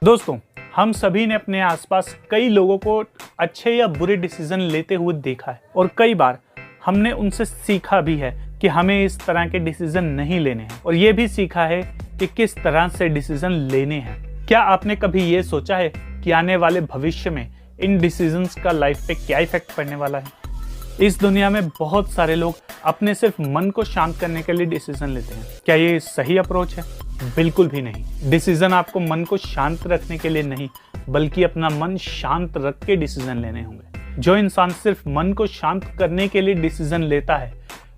दोस्तों, हम सभी ने अपने आसपास कई लोगों को अच्छे या बुरे डिसीजन लेते हुए देखा है और कई बार हमने उनसे सीखा भी है कि हमें इस तरह के डिसीजन नहीं लेने हैं और ये भी सीखा है कि किस तरह से डिसीजन लेने हैं। क्या आपने कभी ये सोचा है कि आने वाले भविष्य में इन डिसीजंस का लाइफ पे क्या इफेक्ट पड़ने वाला है? इस दुनिया में बहुत सारे लोग अपने सिर्फ मन को शांत करने के लिए डिसीजन लेते हैं। क्या ये सही अप्रोच है? बिल्कुल भी नहीं। डिसीजन आपको मन को शांत रखने के लिए नहीं, बल्कि अपना मन शांत रख के डिसीजन लेने होंगे। जो इंसान सिर्फ मन को शांत करने के लिए डिसीजन लेता है,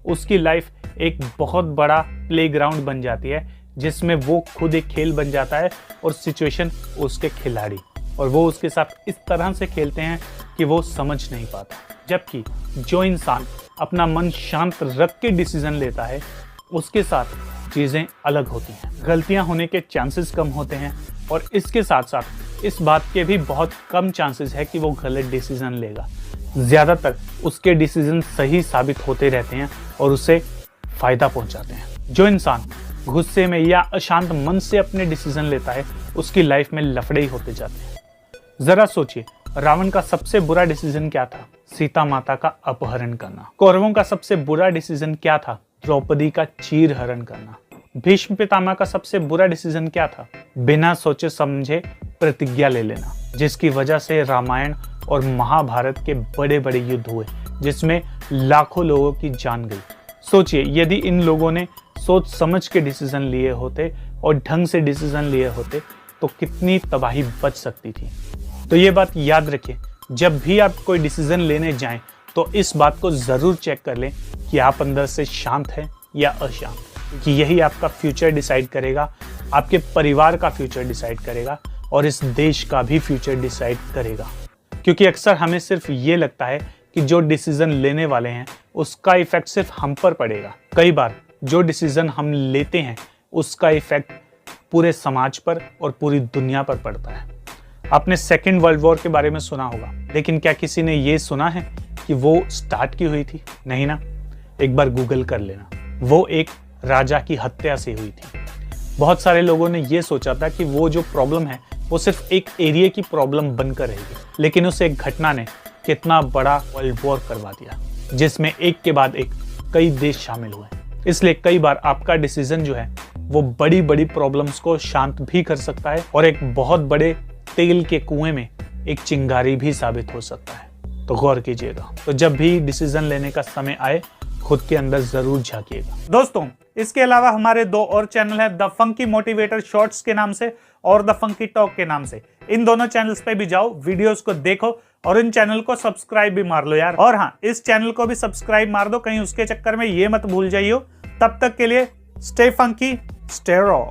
उसकी लाइफ एक बहुत बड़ा प्लेग्राउंड बन जाती है, जिसमें वो खुद एक खेल बन जाता है और सिचुएशन उसके खिलाड़ी, और वो उसके साथ इस तरह से खेलते हैं कि वो समझ नहीं पाता। जबकि जो इंसान अपना मन शांत रख के डिसीजन लेता है, उसके साथ चीज़ें अलग होती हैं। गलतियां होने के चांसेस कम होते हैं और इसके साथ साथ इस बात के भी बहुत कम चांसेस है कि वो गलत डिसीजन लेगा। ज़्यादातर उसके डिसीजन सही साबित होते रहते हैं और उसे फ़ायदा पहुंचाते हैं। जो इंसान गुस्से में या अशांत मन से अपने डिसीजन लेता है, उसकी लाइफ में लफड़े ही होते जाते हैं। ज़रा सोचिए, रावण का सबसे बुरा डिसीजन क्या था? सीता माता का अपहरण करना। कौरवों का सबसे बुरा डिसीजन क्या था? द्रौपदी का चीर हरण करना। भीष्म पितामह का सबसे बुरा डिसीजन क्या था? बिना सोचे समझे प्रतिज्ञा ले लेना, जिसकी वजह से रामायण और महाभारत के बड़े बड़े युद्ध हुए, जिसमें लाखों लोगों की जान गई। सोचिए, यदि इन लोगों ने सोच समझ के डिसीजन लिए होते और ढंग से डिसीजन लिए होते तो कितनी तबाही बच सकती थी। तो ये बात याद रखिए, जब भी आप कोई डिसीजन लेने जाएं तो इस बात को ज़रूर चेक कर लें कि आप अंदर से शांत हैं या अशांत, क्योंकि यही आपका फ्यूचर डिसाइड करेगा, आपके परिवार का फ्यूचर डिसाइड करेगा और इस देश का भी फ्यूचर डिसाइड करेगा। क्योंकि अक्सर हमें सिर्फ ये लगता है कि जो डिसीजन लेने वाले हैं उसका इफेक्ट सिर्फ हम पर पड़ेगा। कई बार जो डिसीजन हम लेते हैं उसका इफेक्ट पूरे समाज पर और पूरी दुनिया पर पड़ता है। आपने सेकेंड वर्ल्ड वॉर के बारे में सुना होगा, लेकिन क्या किसी ने ये सुना है कि वो स्टार्ट की हुई थी? नहीं ना। एक बार गूगल कर लेना, वो एक राजा की हत्या से हुई थी। बहुत सारे लोगों ने ये सोचा था कि वो जो प्रॉब्लम है वो सिर्फ एक एरिया की प्रॉब्लम बनकर रहेगी, लेकिन उस एक घटना ने कितना बड़ा वर्ल्ड वॉर करवा दिया, जिसमें एक के बाद एक कई देश शामिल हुए। इसलिए कई बार आपका डिसीजन जो है वो बड़ी बड़ी प्रॉब्लम्स को शांत भी कर सकता है और एक बहुत बड़े तेल के कुएं में एक चिंगारी भी साबित हो सकता है। तो गौर कीजिएगा। तो जब भी डिसीजन लेने का समय आए, खुद के अंदर जरूर झांकिएगा। दोस्तों, इसके अलावा हमारे दो और चैनल है, द फंकी मोटिवेटर शॉर्ट्स के नाम से और द फंकी टॉक के नाम से। इन दोनों चैनल्स पे भी जाओ, वीडियोस को देखो और इन चैनल को सब्सक्राइब भी मार लो यार। और हाँ, इस चैनल को भी सब्सक्राइब मार दो, कहीं उसके चक्कर में ये मत भूल जाइयो। तब तक के लिए स्टे फंकी, स्टे रॉ।